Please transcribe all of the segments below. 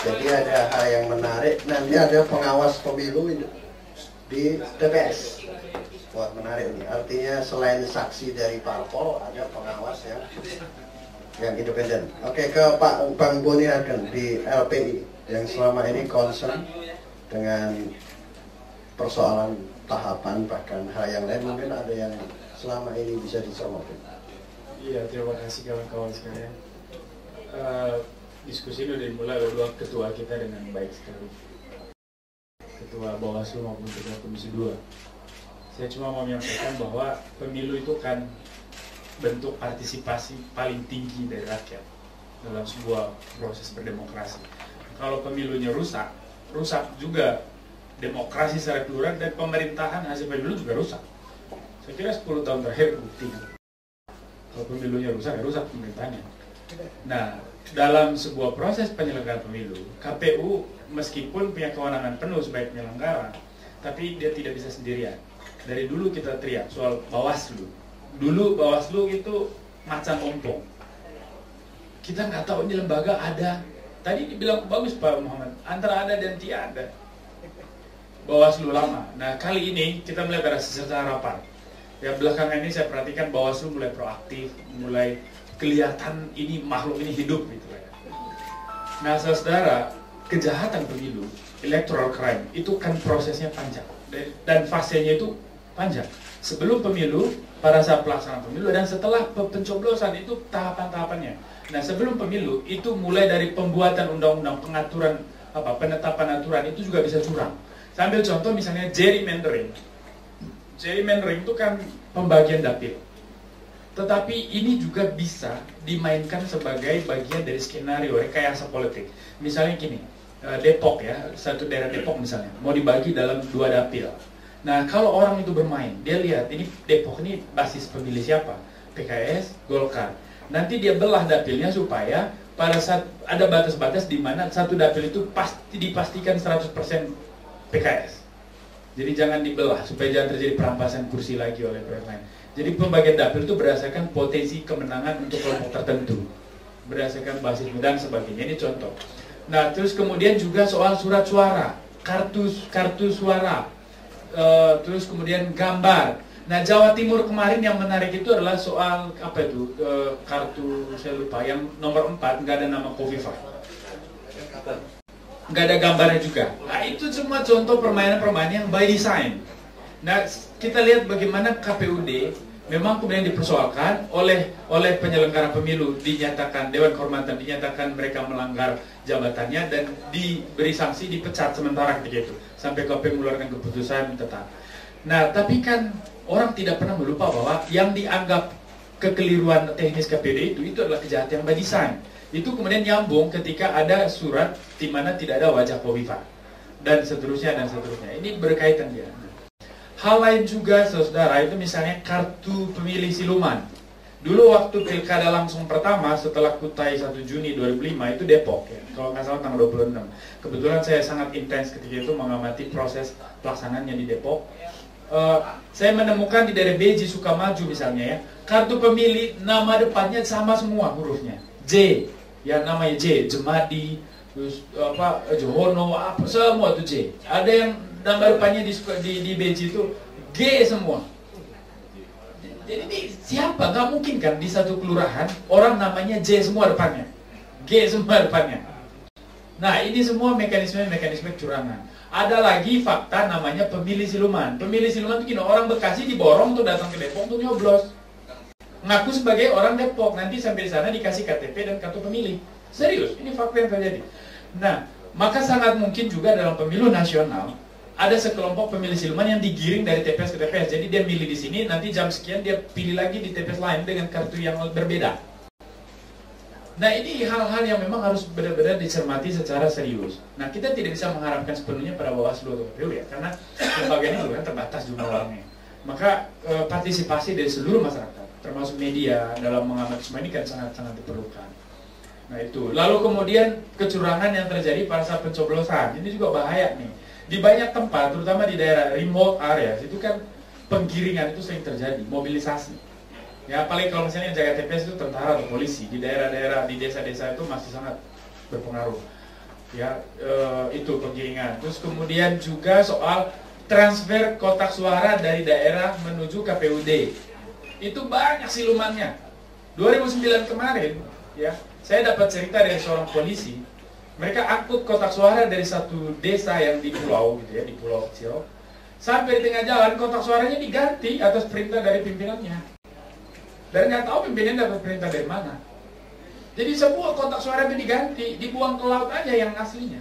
Jadi ada hal yang menarik, nanti ada pengawas pemilu di TPS. Wah, menarik nih. Artinya selain saksi dari parpol, ada pengawas yang independen. Oke, ke Pak Bang Boni Agen di LPI yang selama ini concern dengan persoalan tahapan bahkan hal yang lain, mungkin ada yang selama ini bisa dicermati. Iya, terima kasih kawan-kawan sekalian. Diskusi ini sudah dimulai oleh dua ketua kita dengan baik sekali, Ketua Bawaslu maupun Ketua Komisi 2. Saya cuma mau menyampaikan bahwa pemilu itu kan bentuk partisipasi paling tinggi dari rakyat dalam sebuah proses berdemokrasi. Kalau pemilunya rusak juga demokrasi secara keseluruhan dan pemerintahan hasil pemilu juga rusak. Saya kira 10 tahun terakhir bukti. Kalau pemilunya rusak, ya rusak pemerintahnya. Nah, dalam sebuah proses penyelenggaraan pemilu, KPU meskipun punya kewenangan penuh sebagai penyelenggara, tapi dia tidak bisa sendirian. Dari dulu kita teriak soal Bawaslu. Dulu Bawaslu itu macan ompong. Kita nggak tahu ini lembaga ada. Tadi dibilang bagus Pak Muhammad, antara ada dan tiada. Bawaslu lama. Nah, kali ini kita melihat ada secara rapat. Ya, belakangan ini saya perhatikan Bawaslu mulai proaktif, mulai kelihatan ini makhluk ini hidup gitu ya. Nah, saudara, kejahatan pemilu, electoral crime itu kan prosesnya panjang dan fasenya itu panjang. Sebelum pemilu, pada saat pelaksanaan pemilu, dan setelah pencoblosan itu tahapan-tahapannya. Nah, sebelum pemilu itu mulai dari pembuatan undang-undang, pengaturan penetapan aturan itu juga bisa curang. Sambil contoh misalnya gerrymandering. Gerrymandering itu kan pembagian dapil. Tetapi ini juga bisa dimainkan sebagai bagian dari skenario rekayasa politik. Misalnya gini, Depok ya, satu daerah Depok misalnya, mau dibagi dalam 2 dapil. Nah, kalau orang itu bermain, dia lihat ini Depok ini basis pemilih siapa? PKS, Golkar. Nanti dia belah dapilnya supaya pada saat ada batas-batas di mana satu dapil itu pasti dipastikan 100% PKS. Jadi jangan dibelah supaya jangan terjadi perampasan kursi lagi oleh pihak lain. Jadi pembagian dapil itu berdasarkan potensi kemenangan untuk kelompok tertentu, berdasarkan basis dan sebagainya. Ini contoh. Nah, terus kemudian juga soal surat suara, kartu suara, terus kemudian gambar. Nah, Jawa Timur kemarin yang menarik itu adalah soal apa itu, kartu saya lupa, yang nomor 4 nggak ada nama Kofifa, nggak ada gambarnya juga. Nah, itu semua contoh permainan-permainan yang by design. Nah, kita lihat bagaimana KPUD memang kemudian dipersoalkan oleh penyelenggara pemilu, dinyatakan Dewan Kehormatan dinyatakan mereka melanggar jabatannya dan diberi sanksi, dipecat sementara ketika itu sampai KPU mengeluarkan keputusan tetap. Nah, tapi kan orang tidak pernah melupa bahwa yang dianggap kekeliruan teknis KPUD itu adalah kejahatan yang by design. Itu kemudian nyambung ketika ada surat di mana tidak ada wajah Kofifa dan seterusnya dan seterusnya. Ini berkaitan dia. Hal lain juga, saudara, itu misalnya kartu pemilih siluman. Dulu waktu pilkada langsung pertama setelah Kutai 1 Juni 2005 itu Depok ya, kalau nggak salah tanggal 26. Kebetulan saya sangat intens ketika itu mengamati proses pelaksanaannya di Depok. Saya menemukan di daerah Beji, Sukamaju misalnya ya, kartu pemilih nama depannya sama semua hurufnya. J, ya namanya J, Jemadi, terus Johono, semua itu J. Ada yang nama depannya di Beji itu G semua. Jadi ini siapa? Gak mungkin kan di satu kelurahan orang namanya J semua depannya, G semua depannya. Nah, ini semua mekanisme curangan. Ada lagi fakta namanya pemilih siluman. Pemilih siluman itu gini, orang Bekasi diborong tuh datang ke Depok untuk nyoblos. Ngaku sebagai orang Depok, nanti sampai di sana dikasih KTP dan kartu pemilih. Serius, ini fakta yang terjadi. Nah, maka sangat mungkin juga dalam pemilu nasional ada sekelompok pemilih siluman yang digiring dari TPS ke TPS. Jadi dia milih di sini, nanti jam sekian dia pilih lagi di TPS lain dengan kartu yang berbeda. Nah, ini hal-hal yang memang harus benar-benar dicermati secara serius. Nah, kita tidak bisa mengharapkan sepenuhnya pada Bawaslu atau KPU ya, karena lembaga ini juga terbatas jumlah orangnya. Maka partisipasi dari seluruh masyarakat, termasuk media dalam mengamati semua ini kan sangat-sangat diperlukan. Nah, itu. Lalu kemudian kecurangan yang terjadi pada saat pencoblosan, ini juga bahaya nih. Di banyak tempat, terutama di daerah remote areas, itu kan penggiringan itu sering terjadi, mobilisasi. Ya, paling kalau misalnya yang jaga TPS itu tentara atau polisi. Di daerah-daerah, di desa-desa itu masih sangat berpengaruh. ya, itu penggiringan. Terus kemudian juga soal transfer kotak suara dari daerah menuju KPUD, itu banyak silumannya. 2009 kemarin, ya, saya dapat cerita dari seorang polisi, mereka angkut kotak suara dari satu desa yang di pulau, gitu ya, di pulau kecil, sampai di tengah jalan kotak suaranya diganti atas perintah dari pimpinannya, dan nggak tahu pimpinannya dapat perintah dari mana. Jadi sebuah kotak suara itu diganti, dibuang ke laut aja yang aslinya.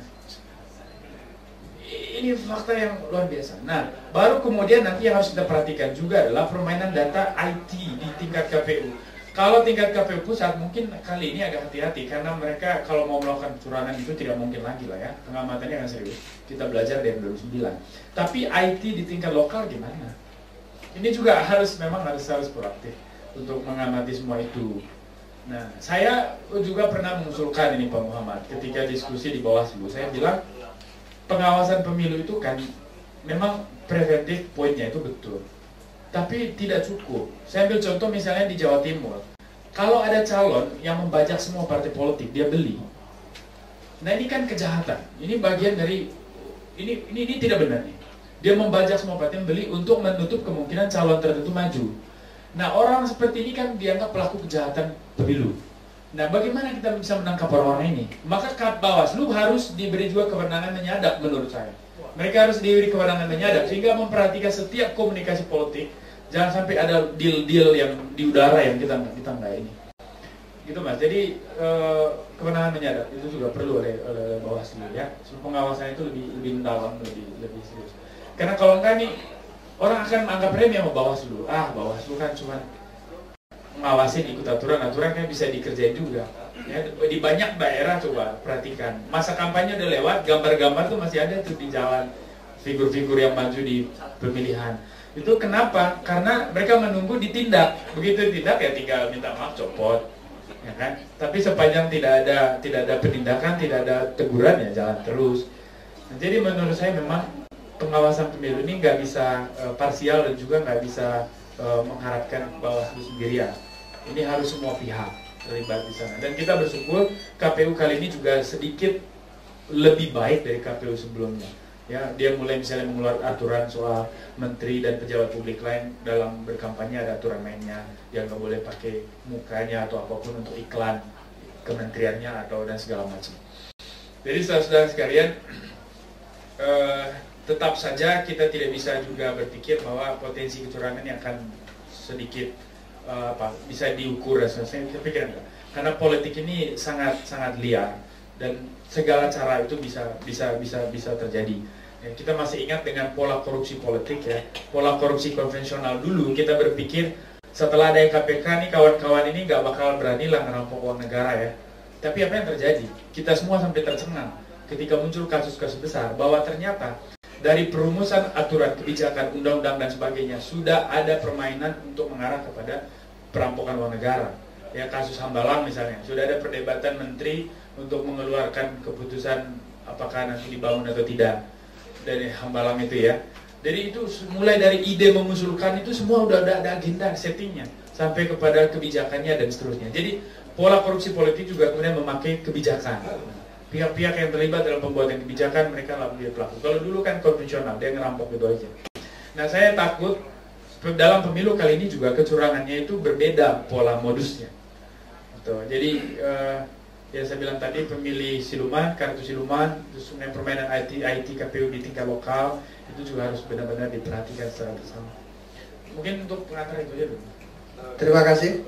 Ini fakta yang luar biasa. Nah, baru kemudian nanti yang harus kita perhatikan juga adalah permainan data IT di tingkat KPU. Kalau tingkat KPU pusat mungkin kali ini agak hati-hati, karena mereka kalau mau melakukan kecurangan itu tidak mungkin lagi lah ya. Pengamatannya kan serius. Kita belajar dari 2009. Tapi IT di tingkat lokal gimana? Ini juga memang harus proaktif untuk mengamati semua itu. Nah, saya juga pernah mengusulkan ini Pak Muhammad, ketika diskusi di Bawaslu, saya bilang pengawasan pemilu itu kan memang preventif, poinnya itu betul, tapi tidak cukup. Saya ambil contoh misalnya di Jawa Timur, kalau ada calon yang membajak semua partai politik, dia beli. Nah, ini kan kejahatan. Ini bagian dari ini tidak benar nih. Dia membajak semua partai, beli untuk menutup kemungkinan calon tertentu maju. Nah, orang seperti ini kan dianggap pelaku kejahatan pemilu. Nah, bagaimana kita bisa menangkap orang-orang ini? Maka Bawaslu harus diberi juga kewenangan menyadap menurut saya. Mereka harus diberi kewenangan menyadap sehingga memperhatikan setiap komunikasi politik. Jangan sampai ada deal-deal yang di udara yang kita nggak ini. Gitu Mas. Jadi kewenangan menyadap itu juga perlu oleh Bawaslu ya. Pengawasan itu lebih mendalam, lebih serius. Karena kalau enggak nih orang akan menganggap remeh sama Bawaslu. Bawaslu kan cuma ngawasin ikut aturan kan bisa dikerjain juga. Ya, di banyak daerah coba perhatikan. Masa kampanye udah lewat, gambar-gambar tuh masih ada tuh di jalan. Figur-figur yang maju di pemilihan. Itu kenapa? Karena mereka menunggu ditindak. Begitu tindak ya tinggal minta maaf, copot. Ya kan? Tapi sepanjang tidak ada penindakan, tidak ada teguran ya jalan terus. Nah, jadi menurut saya memang pengawasan pemilu ini nggak bisa parsial dan juga nggak bisa mengharapkan Bawaslu sendirian. Ini harus semua pihak terlibat di sana. Dan kita bersyukur KPU kali ini juga sedikit lebih baik dari KPU sebelumnya. Ya, dia mulai misalnya mengeluarkan aturan soal menteri dan pejabat publik lain dalam berkampanye, ada aturan mainnya, yang nggak boleh pakai mukanya atau apapun untuk iklan kementeriannya atau dan segala macam. Jadi saudara-saudara sekalian, tetap saja kita tidak bisa juga berpikir bahwa potensi kecurangan yang akan sedikit bisa diukur dan sebagainya. Saya pikir enggak. Karena politik ini sangat liar dan segala cara itu bisa terjadi. Ya, kita masih ingat dengan pola korupsi politik ya, pola korupsi konvensional dulu. Kita berpikir setelah ada KPK nih kawan-kawan ini nggak bakal berani lah ngerampok uang negara ya. Tapi apa yang terjadi? Kita semua sampai tercengang ketika muncul kasus-kasus besar bahwa ternyata dari perumusan aturan kebijakan, undang-undang dan sebagainya sudah ada permainan untuk mengarah kepada perampokan uang negara. Ya, kasus Hambalang misalnya, sudah ada perdebatan menteri untuk mengeluarkan keputusan apakah nanti dibangun atau tidak dari Hambalang itu ya. Jadi itu mulai dari ide mengusulkan itu semua udah ada agenda settingnya sampai kepada kebijakannya dan seterusnya. Jadi pola korupsi politik juga kemudian memakai kebijakan. Pihak-pihak yang terlibat dalam pembuatan kebijakan mereka lah menjadi pelaku. Kalau dulu kan konvensional, dia ngerampok gitu aja. Nah, saya takut dalam pemilu kali ini juga kecurangannya itu berbeda pola modusnya. Jadi yang saya bilang tadi, pemilih siluman, kartu siluman, terus permainan IT KPU di tingkat lokal itu juga harus benar-benar diperhatikan secara bersama. Mungkin untuk pengantar itu aja dulu. Terima kasih.